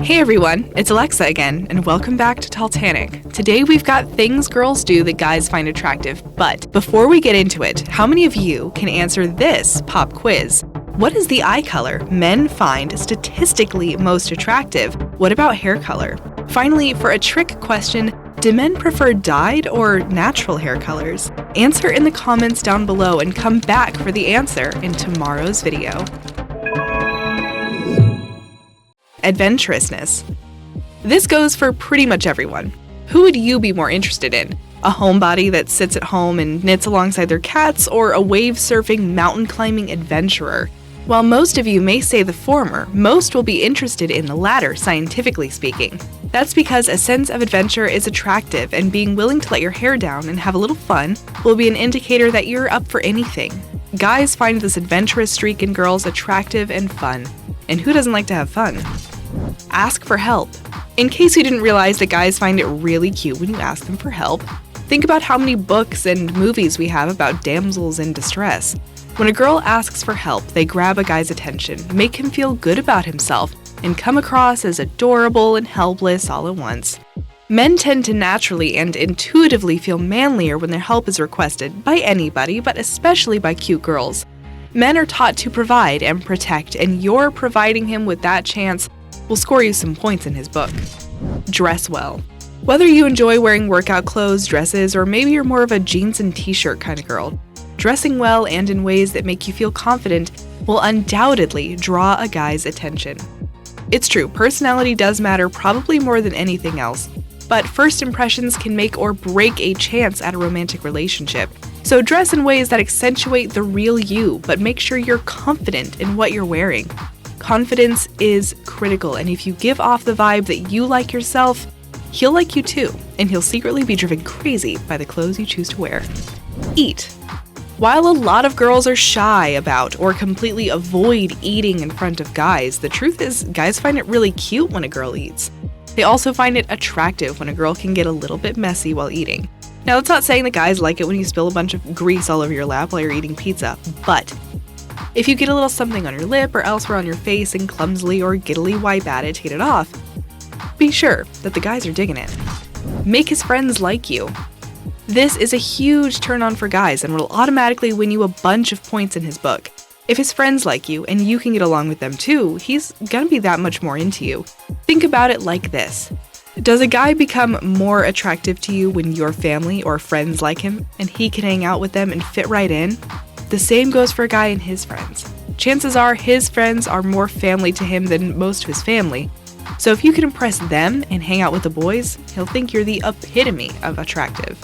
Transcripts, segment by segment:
Hey everyone, it's Alexa again, and welcome back to Talltanic. Today we've got things girls do that guys find attractive, but before we get into it, how many of you can answer this pop quiz? What is the eye color men find statistically most attractive? What about hair color? Finally, for a trick question, do men prefer dyed or natural hair colors? Answer in the comments down below and come back for the answer in tomorrow's video. Adventurousness. This goes for pretty much everyone. Who would you be more interested in? A homebody that sits at home and knits alongside their cats, or a wave-surfing, mountain-climbing adventurer? While most of you may say the former, most will be interested in the latter, scientifically speaking. That's because a sense of adventure is attractive, and being willing to let your hair down and have a little fun will be an indicator that you're up for anything. Guys find this adventurous streak in girls attractive and fun. And who doesn't like to have fun? Ask for help. In case you didn't realize that guys find it really cute when you ask them for help, think about how many books and movies we have about damsels in distress. When a girl asks for help, they grab a guy's attention, make him feel good about himself, and come across as adorable and helpless all at once. Men tend to naturally and intuitively feel manlier when their help is requested by anybody, but especially by cute girls. Men are taught to provide and protect, and your providing him with that chance will score you some points in his book. Dress well. Whether you enjoy wearing workout clothes, dresses, or maybe you're more of a jeans and t-shirt kind of girl, dressing well and in ways that make you feel confident will undoubtedly draw a guy's attention. It's true, personality does matter probably more than anything else, but first impressions can make or break a chance at a romantic relationship. So dress in ways that accentuate the real you, but make sure you're confident in what you're wearing. Confidence is critical, and if you give off the vibe that you like yourself, he'll like you too, and he'll secretly be driven crazy by the clothes you choose to wear. Eat. While a lot of girls are shy about or completely avoid eating in front of guys, the truth is guys find it really cute when a girl eats. They also find it attractive when a girl can get a little bit messy while eating. Now, that's not saying that guys like it when you spill a bunch of grease all over your lap while you're eating pizza, but if you get a little something on your lip or elsewhere on your face and clumsily or giddily wipe at it to get it off, be sure that the guys are digging it. Make his friends like you. This is a huge turn on for guys and will automatically win you a bunch of points in his book. If his friends like you and you can get along with them too, he's gonna be that much more into you. Think about it like this. Does a guy become more attractive to you when your family or friends like him and he can hang out with them and fit right in? The same goes for a guy and his friends. Chances are his friends are more family to him than most of his family. So if you can impress them and hang out with the boys, he'll think you're the epitome of attractive.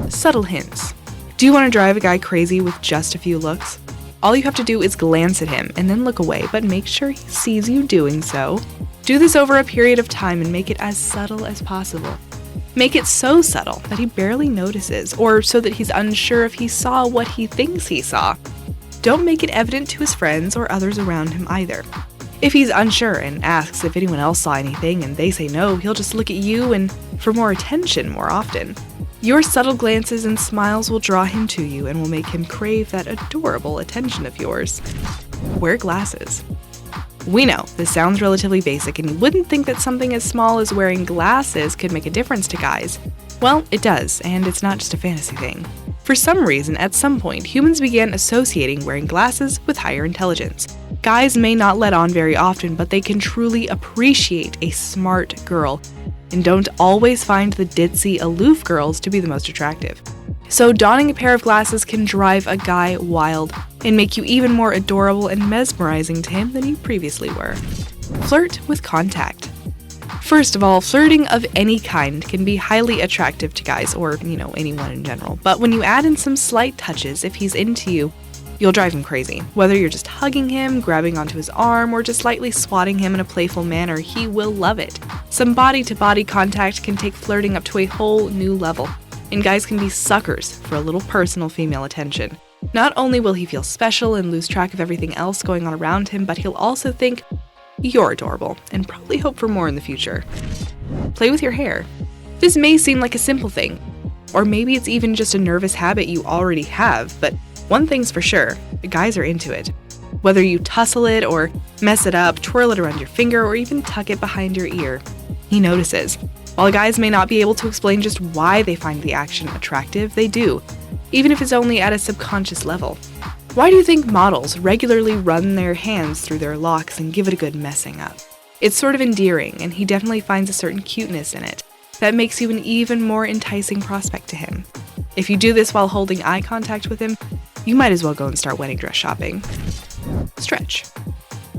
Subtle hints. Do you want to drive a guy crazy with just a few looks? All you have to do is glance at him and then look away, but make sure he sees you doing so. Do this over a period of time and make it as subtle as possible. Make it so subtle that he barely notices, or so that he's unsure if he saw what he thinks he saw. Don't make it evident to his friends or others around him either. If he's unsure and asks if anyone else saw anything and they say no, he'll just look at you and for more attention more often. Your subtle glances and smiles will draw him to you and will make him crave that adorable attention of yours. Wear glasses. We know this sounds relatively basic and you wouldn't think that something as small as wearing glasses could make a difference to guys. Well, it does, and it's not just a fantasy thing. For some reason, at some point, humans began associating wearing glasses with higher intelligence. Guys may not let on very often, but they can truly appreciate a smart girl and don't always find the ditzy, aloof girls to be the most attractive. So donning a pair of glasses can drive a guy wild and make you even more adorable and mesmerizing to him than you previously were. Flirt with contact. First of all, flirting of any kind can be highly attractive to guys, or, anyone in general. But when you add in some slight touches, if he's into you, you'll drive him crazy. Whether you're just hugging him, grabbing onto his arm, or just lightly swatting him in a playful manner, he will love it. Some body-to-body contact can take flirting up to a whole new level, and guys can be suckers for a little personal female attention. Not only will he feel special and lose track of everything else going on around him, but he'll also think you're adorable, and probably hope for more in the future. Play with your hair. This may seem like a simple thing, or maybe it's even just a nervous habit you already have, but one thing's for sure, guys are into it. Whether you tussle it or mess it up, twirl it around your finger, or even tuck it behind your ear, he notices. While guys may not be able to explain just why they find the action attractive, they do, even if it's only at a subconscious level. Why do you think models regularly run their hands through their locks and give it a good messing up? It's sort of endearing, and he definitely finds a certain cuteness in it that makes you an even more enticing prospect to him. If you do this while holding eye contact with him, you might as well go and start wedding dress shopping. Stretch.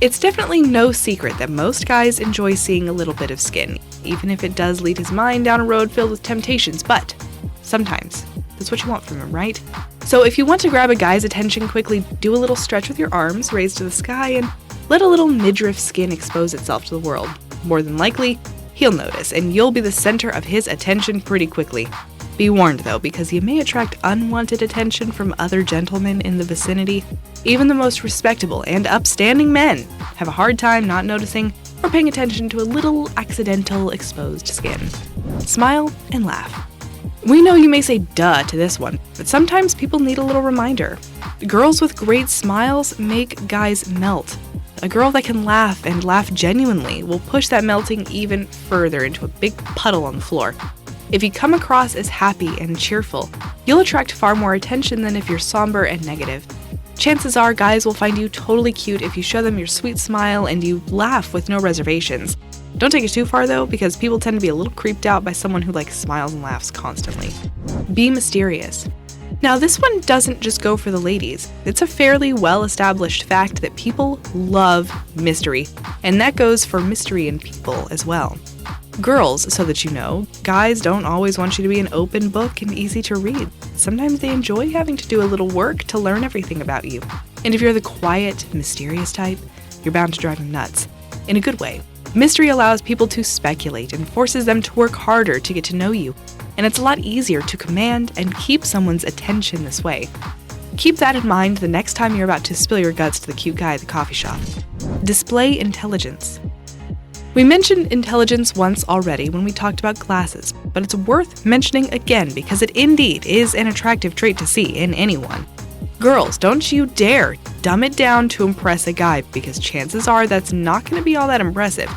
It's definitely no secret that most guys enjoy seeing a little bit of skin, even if it does lead his mind down a road filled with temptations, but sometimes that's what you want from him, right? So if you want to grab a guy's attention quickly, do a little stretch with your arms raised to the sky and let a little midriff skin expose itself to the world. More than likely, he'll notice, and you'll be the center of his attention pretty quickly. Be warned though, because you may attract unwanted attention from other gentlemen in the vicinity. Even the most respectable and upstanding men have a hard time not noticing or paying attention to a little accidental exposed skin. Smile and laugh. We know you may say duh to this one, but sometimes people need a little reminder. Girls with great smiles make guys melt. A girl that can laugh and laugh genuinely will push that melting even further into a big puddle on the floor. If you come across as happy and cheerful, you'll attract far more attention than if you're somber and negative. Chances are guys will find you totally cute if you show them your sweet smile and you laugh with no reservations. Don't take it too far though, because people tend to be a little creeped out by someone who smiles and laughs constantly. Be mysterious. Now this one doesn't just go for the ladies. It's a fairly well-established fact that people love mystery, and that goes for mystery in people as well. Girls, so that you know, guys don't always want you to be an open book and easy to read. Sometimes they enjoy having to do a little work to learn everything about you. And if you're the quiet, mysterious type, you're bound to drive them nuts. In a good way. Mystery allows people to speculate and forces them to work harder to get to know you. And it's a lot easier to command and keep someone's attention this way. Keep that in mind the next time you're about to spill your guts to the cute guy at the coffee shop. Display intelligence. We mentioned intelligence once already when we talked about glasses, but it's worth mentioning again because it indeed is an attractive trait to see in anyone. Girls, don't you dare dumb it down to impress a guy, because chances are that's not going to be all that impressive.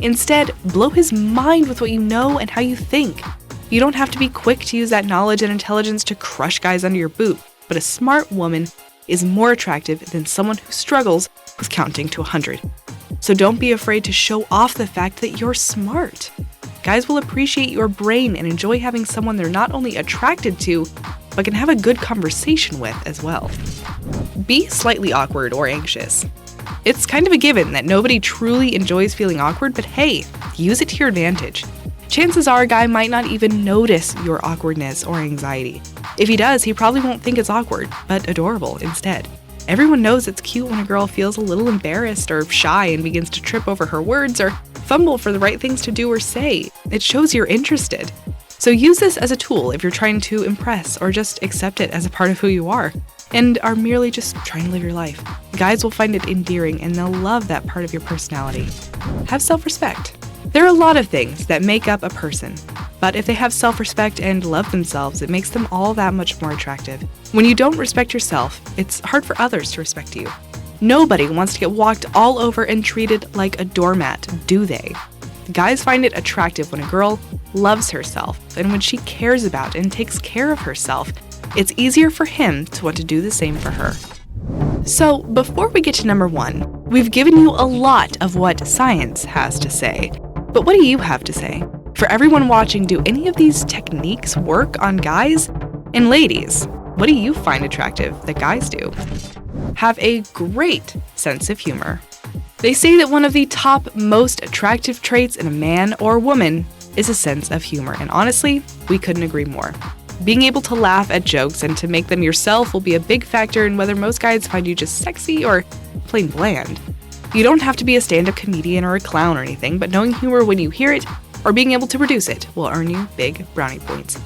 Instead, blow his mind with what you know and how you think. You don't have to be quick to use that knowledge and intelligence to crush guys under your boot, but a smart woman is more attractive than someone who struggles with counting to 100. So don't be afraid to show off the fact that you're smart. Guys will appreciate your brain and enjoy having someone they're not only attracted to, but can have a good conversation with as well. Be slightly awkward or anxious. It's kind of a given that nobody truly enjoys feeling awkward, but hey, use it to your advantage. Chances are a guy might not even notice your awkwardness or anxiety. If he does, he probably won't think it's awkward, but adorable instead. Everyone knows it's cute when a girl feels a little embarrassed or shy and begins to trip over her words or fumble for the right things to do or say. It shows you're interested. So use this as a tool if you're trying to impress or just accept it as a part of who you are and are merely just trying to live your life. Guys will find it endearing and they'll love that part of your personality. Have self-respect. There are a lot of things that make up a person, but if they have self-respect and love themselves, it makes them all that much more attractive. When you don't respect yourself, it's hard for others to respect you. Nobody wants to get walked all over and treated like a doormat, do they? Guys find it attractive when a girl loves herself and when she cares about and takes care of herself. It's easier for him to want to do the same for her. So, before we get to number 1, we've given you a lot of what science has to say. But what do you have to say? For everyone watching, do any of these techniques work on guys? And ladies, what do you find attractive that guys do? Have a great sense of humor. They say that one of the top most attractive traits in a man or woman is a sense of humor, and honestly, we couldn't agree more. Being able to laugh at jokes and to make them yourself will be a big factor in whether most guys find you just sexy or plain bland. You don't have to be a stand-up comedian or a clown or anything, but knowing humor when you hear it or being able to produce it will earn you big brownie points.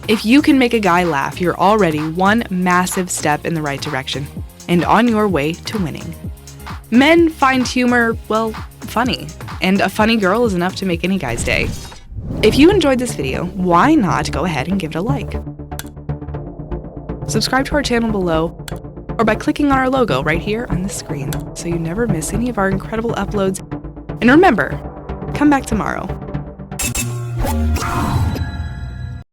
If you can make a guy laugh, you're already one massive step in the right direction and on your way to winning. Men find humor, well, funny, and a funny girl is enough to make any guy's day. If you enjoyed this video, why not go ahead and give it a like? Subscribe to our channel below, or by clicking on our logo right here on the screen so you never miss any of our incredible uploads. And remember, come back tomorrow.